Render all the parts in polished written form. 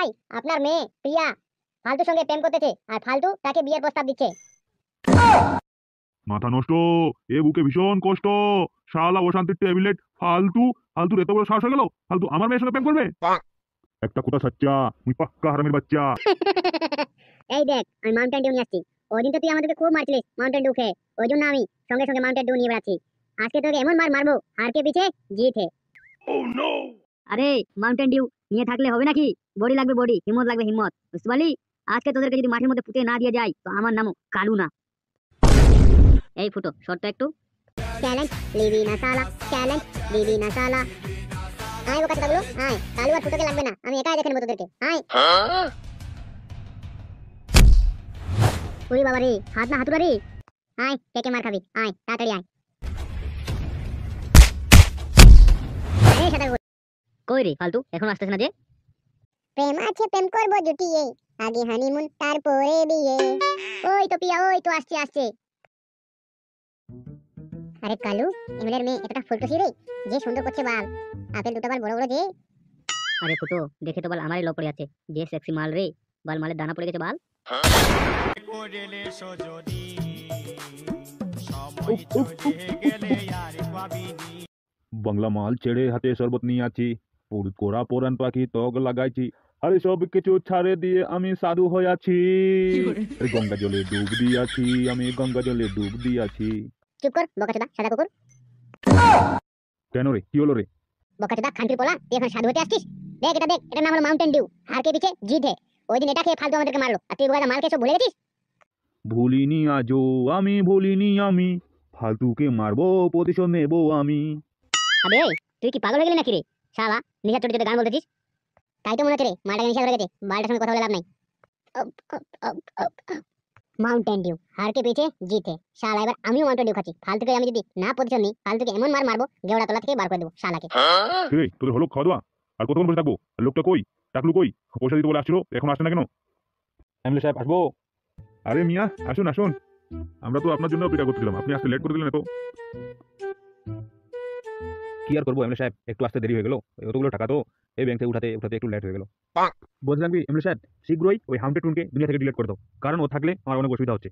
ভাই, আপনার মেয়ে প্রিয়া ফালতুর সঙ্গে প্রেম করতেছে আর ফালতু তাকে বিয়ের প্রস্তাব দিচ্ছে। মাথা নষ্ট, এ বুকে ভীষণ কষ্ট। শালা অশান্তির ট্যাবলেট। ফালতু ফালতুর এত বড় সাহস হয়ে গেল, ফালতু আমার মেয়ের সঙ্গে প্রেম করবে। একটা কথা সাচ্চা, মুই পাক্কা হারামির বাচ্চা। এই দেখ, আমি মাউন্টেন ডিউ নিয়ে আসছি। ওই দিন তো তুই আমাদেরকে খুব মারছিলিস মাউন্টেন ডিউ খেয়ে, ওই জন্য আমি সঙ্গে সঙ্গে মাউন্টেন ডিউ নিয়ে বেড়াচ্ছি। আজকে তোকে এমন মার মারবো, হার কে পিছে জিত হে। আরে মাউন্টেন ডিউ নিয়ে থাকলে হবে নাকি? বডি লাগবে বডি, হিম্মত লাগবে হিম্মত, বুঝতে পারলি? আজকে তোদেরকে যদি মাঠের মধ্যে পুঁতে না দিয়ে যায় তো আমার নামও কালু না। এই ফুটো শর্টটা একটু। চ্যালেঞ্জ লিবি না সালা, চ্যালেঞ্জ লিবি না সালা। আয় ও কাছাগুলো আয়, কালু আর ফুটোকে লাগবে না, আমি একাই দেখে নেবো তোদেরকে। আয়। ওরে বাবা রে, হাত না হাতুড়া রে। আয় কে মার খাবি, আয় তাড়াতাড়ি আয়। এই সাদা কই রে ফালতু, এখন আসতেছ না যে? প্রেম আছে প্রেম করবো জুটিয়ে, আগে হানিমুন তারপরে বিয়ে। ওই তো পিয়া, ওই তো আসছে আসছে। আরে কালু, এমএলএর মেয়ে এতটা ফুলকসি রে, যে সুন্দর করছে বাল, আপেল দুটো বাল বড় বড় যে। আরে ফুটো, দেখে তো বাল আমারই লো পড়ে আছে, যে সেক্সি মাল রে, বাল মালের দানা পড়ে গেছে বাল। বাংলা মাল ছেড়ে হাতে শরবত নিয়ে আছি, কোরা পোরান পাখি তগ লাগাইছি, আরে সব কিছু ছাড়ে দিয়ে আমি সাধু হয়ে আছি। গঙ্গা জলে ডুব দিয়াছি, আমি গঙ্গা জলে ডুব দিয়াছি। চুপ কর বোকাচোদা সাদা কুকুর। কেন রে, কি হলো রে? বোকাচোদা খানকির পোলা, তুই এখন সাধু হতে আসছিস? দেখ এটা দেখ, এটার নাম হলো মাউন্টেন ডিউ, হার কে পিছে জিত হে। ওই দিন এটা খেয়ে ফালতু আমাদেরকে মারলো, আর তুই বোকাচোদা মাল খেয়ে সব ভুলে গেছিস? ভুলিনি আজও আমি, ভুলিনি আমি, ফালতুকে মারবো প্রতিশোধ নেবো আমি। আবে ওই, তুই কি পাগল হয়ে গেলি নাকি রে? শালা নিশা চোটে চোটে গান বলতেছিস, তাই তো মনে হচ্ছে রে মালটাকে নিশা ধরে গেছে। বালটার সঙ্গে কথা বলে লাভ নাই। মাউন্টেন ডিউ হার কে পিছে জিত হে। শালা এবার আমিও মাউন্টেন ডিউ খাচ্ছি, ফালতুকে আমি যদি না প্রতিশোধ নিই, ফালতুকে এমন মার মারবো গেওড়া তলা থেকে বার করে দেবো শালাকে। এই তোদের হলো খাওয়া দাওয়া? আর কতক্ষণ বসে থাকবো? আর লোকটা কই, টাকলু কই? পয়সা দিতে বলে আসছিল, এখন আসছে না কেন? এমএলএ সাহেব আসবো? আরে মিয়া আসুন আসুন, আমরা তো আপনার জন্য অপেক্ষা করছিলাম, আপনি আসতে লেট করে দিলেন। তো কি আর করবো এমএলএ সাহেব, একটু আসতে দেরি হয়ে গেল, অতগুলো টাকা তো এই ব্যাংক থেকে উঠাতে উঠাতে একটু লেট হয়ে গেল। বলছিলাম কি এমএলএ সাহেব, শীঘ্রই ওই হাউন্টেড টুনকে দুনিয়া থেকে ডিলিট করে দাও, কারণ ও থাকলে আমার অনেক অসুবিধা হচ্ছে।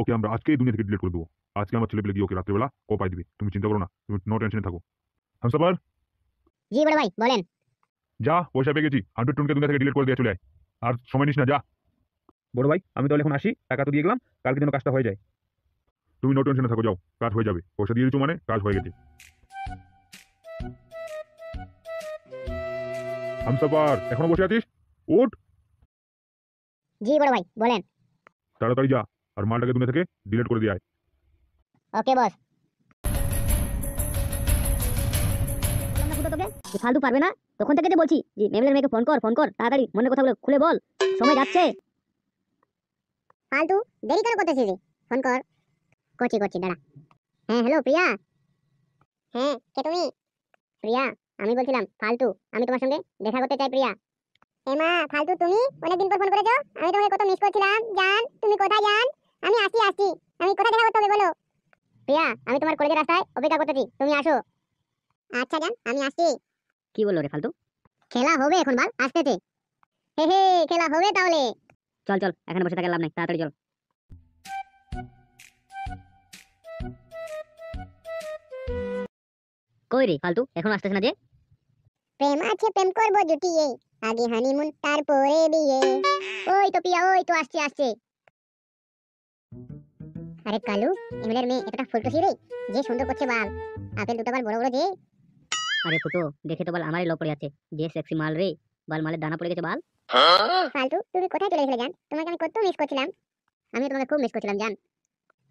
ওকে আমরা আজকেই দুনিয়া থেকে ডিলিট করে দেবো, আজকে আমার ছেলে পেলে গিয়ে ওকে রাত্রেবেলা কপাই দিবি, তুমি চিন্তা করো না, তুমি নো টেনশনে থাকো। হামসাফার। জি বড় ভাই বলেন। যা, পয়সা পেয়ে গেছি, হাউন্টেড টুনকে দুনিয়া থেকে ডিলিট করে দিয়ে চলে আয়, আর সময় নিস না, যা। বড় ভাই আমি তাহলে এখন আসি, টাকা তো দিয়ে গেলাম, কালকে যেন কাজটা হয়ে যায়। তুমি নো টেনশনে থাকো, যাও, কাজ হয়ে যাবে, পয়সা দিয়ে দিচ্ছ মানে কাজ হয়ে গেছে। হামসাফার এখনো বসে আছিস? উঠ। জি বড় ভাই বলেন। তাড়াতাড়ি যা, আর মালটাকে দুনিয়া থেকে ডিলিট করে দিয়ে আয়। ওকে বস। তোকে ফালতু পারবে না, তখন থেকে তো বলছি যে মেমলের মেয়েকে ফোন কর ফোন কর, তাড়াতাড়ি মনের কথাগুলো খুলে বল, সময় যাচ্ছে। ফালতু দেরি কেন করতেছিস রে, ফোন কর। করছি করছি দাঁড়া। হ্যাঁ হ্যালো প্রিয়া। হ্যাঁ কে তুমি? প্রিয়া আমি বলছিলাম ফালতু, আমি তোমার সঙ্গে দেখা করতে চাই প্রিয়া। মা ফালতু তুমি অনেকদিন পর ফোন করেছো, আমি তোমাকে কত মিস করছিলাম জান। তুমি কোথায় জান? আমি আসছি আসছি, আমি কোথায় দেখা করতে হবে বলো? প্রিয়া আমি তোমার কলেজের রাস্তায় অপেক্ষা করতেছি, তুমি আসো। আচ্ছা জান আমি আসছি। কি বললো রে ফালতু? খেলা হবে এখন বাল, আসতেছে। হে হে খেলা হবে তাহলে। চল চল, এখানে বসে থাকার লাভ নাই, তাড়াতাড়ি চল। কই রে ফালতু, এখন আসতেছ না যে? প্রেম আছে প্রেম করবো জুটিয়ে, আগে হানিমুন তারপরে বিয়ে। ওই তো পিয়া, ওই তো আসছে আসছে। আরে কালু, এমএলএর মেয়ে এতটা ফুলকসি রে, যে সুন্দর করছে বাল, আপেল দুটো বাল বড় বড় যে। আরে ফুটো, দেখে তো বাল আমারই লো পড়ে আছে, যে সেক্সি মাল রে, বাল মালের দানা পড়ে গেছে বাল। ফালতু তুমি কোথায় চলে গেছিলে জান? তোমাকে আমি কত মিস করছিলাম। আমি তোমাকে খুব মিস করছিলাম জান।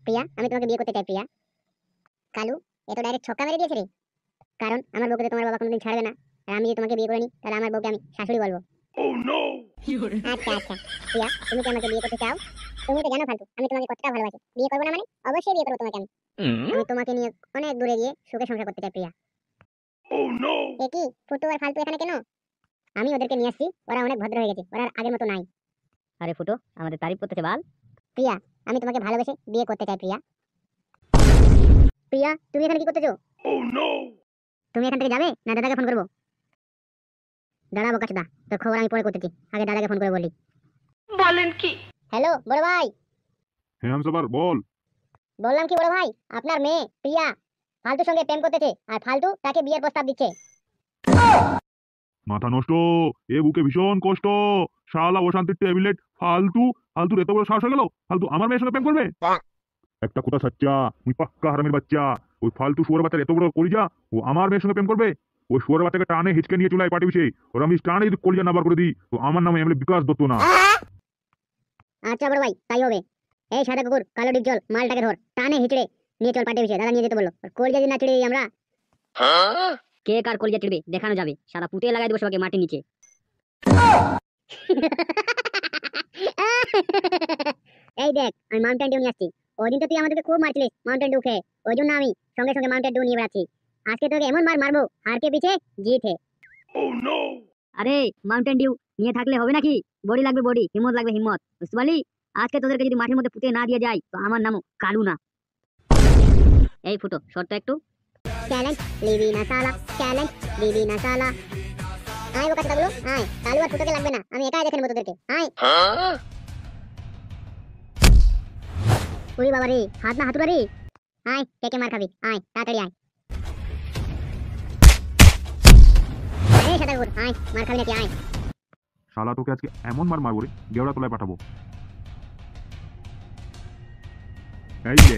প্রিয়া আমি তোমাকে বিয়ে করতে চাই প্রিয়া। কালু এ তো ডাইরেক্ট ছক্কা মেরে দিয়েছে রে, কারণ আমার বউকে তোমার বাবা কোনোদিন ছাড়বে না, আর আমি যদি তোমাকে বিয়ে করে নিই তাহলে আমার বউকে আমি শাশুড়ি বলবো। আচ্ছা আচ্ছা প্রিয়া, তুমি কি আমাকে বিয়ে করতে চাও? তুমি তো জানো ফালতু আমি তোমাকে কতটা ভালোবাসি, বিয়ে করবো না মানে? অবশ্যই বিয়ে করবো তোমাকে আমি। আমি তোমাকে নিয়ে অনেক দূরে গিয়ে সুখে সংসার করতে চাই প্রিয়া। এ কি ফুটু আর ফালতু এখানে কেন? আমি ওদেরকে নিয়ে আসছি, ওরা অনেক ভদ্র হয়ে গেছে, ওরা আর আগের মতো নাই। আরে ফুটু আমাদের তারিফ করতেছে বাল। প্রিয়া আমি তোমাকে ভালোবেসে বিয়ে করতে চাই প্রিয়া। প্রিয়া তুমি এখানে কি করতেছো? তুমি এখান থেকে যাবে না দাদাকে ফোন করবো? দাঁড়াবো কাছদা, তোর খবর আমি পরে করতেছি, আগে দাদাকে ফোন করে বলি। বলেন কি? হ্যালো বড় ভাই। হ্যাঁ হামসাফার বল। বললাম কি বড় ভাই, আপনার মেয়ে প্রিয়া ফালতুর সঙ্গে প্রেম করতেছে, আর ফালতু তাকে বিয়ের প্রস্তাব দিচ্ছে। মাথা নষ্ট, এ বুকে ভীষণ কষ্ট। শালা অশান্তির ট্যাবলেট, ফালতু ফালতু এত বড় সাহস হয়ে গেল, ফালতু আমার মেয়ের সঙ্গে প্রেম করবে। একটা কথা সাচ্চা, তুই পাক্কা হারামের বাচ্চা। ওই ফালতু শুয়োর বাচ্চার এত বড় কলিজা, ও আমার মেয়ের সঙ্গে প্রেম করবে। ওই শুয়োর বাচ্চাকে টানে হিচকে নিয়ে চুলায় পাঠিয়ে বিষে, ওর আমি টানে যদি কলিজা না বার করে দিই, তো আমার নামে এমএলএ বিকাশ দত্ত না। আচ্ছা বড় ভাই তাই হবে। এই সাদা কুকুর কালো ডিপ জল, মালটাকে ধর, টানে হিচড়ে নিয়ে চল পাঠিয়ে বিষে, দাদা নিয়ে যেতে বললো। কলজা যদি না ছিড়ে দিই আমরা, কে কার কলজা ছিড়বে দেখানো যাবে। সাদা পুঁতে লাগাই দেবো সবাইকে মাটির নিচে। এই দেখ আমি মাউন্টেন ডিউ নিয়ে আসছি। ওই দিন তো তুই আমাদেরকে খুব মারছিলিস মাউন্টেন ডিউ খেয়ে, ওই জন্য আমি সঙ্গে সঙ্গে মাউন্টেন ডিউ নিয়ে বেড়াচ্ছি। আজকে তোকে এমন মার মারবো, হারকে পিছে জিত হে। আরে মাউন্টেন ডিউ নিয়ে থাকলে হবে নাকি, বডি লাগবে বডি, হিম্মত লাগবে হিম্মত, বুঝতে পারলি। আজকে তোদেরকে যদি মাঠের মধ্যে পুঁতে না দিয়ে যায়, তো আমার নামও কালু না। এই ফুটো শর্ট একটু চ্যালেঞ্জ লিবি না সালা, চ্যালেঞ্জ লিবি না সালা। আয় ও কাছটা গুলো আয়, কালু আর ফুটোকে লাগবে না, আমি একাই দেখে নেবো তোদেরকে। আয় ওরে বাবা রে, হাত না হাতুড়া রে। আয় কে মার খাবি, আয় তাড়াতাড়ি আয়। এই সাদা কুকুর আয়, মার খাবি নাকি, আয়। শালা তোকে আজকে এমন মার মারবো রে, গেওড়া তলায় পাঠাবো। এই যে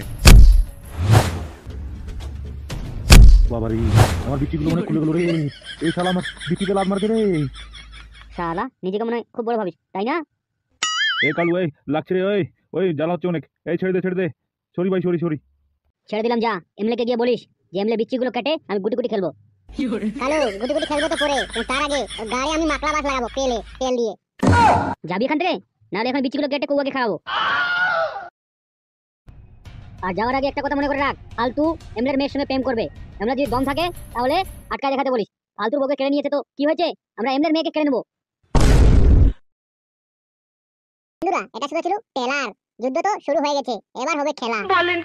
বাবারে, আমার বিচিগুলো মনে খুলে গেল রে। এই শালা আমার বিচিতে লাভ মারছে রে। শালা নিজেকে মনে হয় খুব বড় ভাবিস, তাই না? এই কালু, এই লাগছে রে, ওই ওই জ্বালা হচ্ছে অনেক। এই ছেড়ে দে ছেড়ে দে, সরি ভাই সরি সরি। ছেড়ে দিলাম, যা এমএলএ কে গিয়ে বলিস যে এমএলএ বিচ্ছিগুলো কেটে আমি গুটি গুটি খেলবো। কালু গুটি গুটি খেলবো তো পরে, তার আগে গাড়ি আমি মাকড়া বাস লাগাবো তেল দিয়ে। যাবি এখান থেকে, নাহলে এখন বিচ্ছিগুলো কেটে কৌয়াকে খাওয়াবো। আর যাওয়ার আগে একটা কথা মনে করে রাখ, ফালতু এমএলএর মেয়ের সঙ্গে প্রেম করবে। আমরা যদি দম থাকে তাহলে আটকা দেখাতে বলিস। ফালতুর বউকে কেড়ে নিয়েছে তো কি হয়েছে, আমরা এমএলএর মেয়েকে কেড়ে নেবো। বন্ধুরা এটা শুধু ছিল ট্রেলার, যুদ্ধ তো শুরু হয়ে গেছে, এবার হবে খেলা। বলেন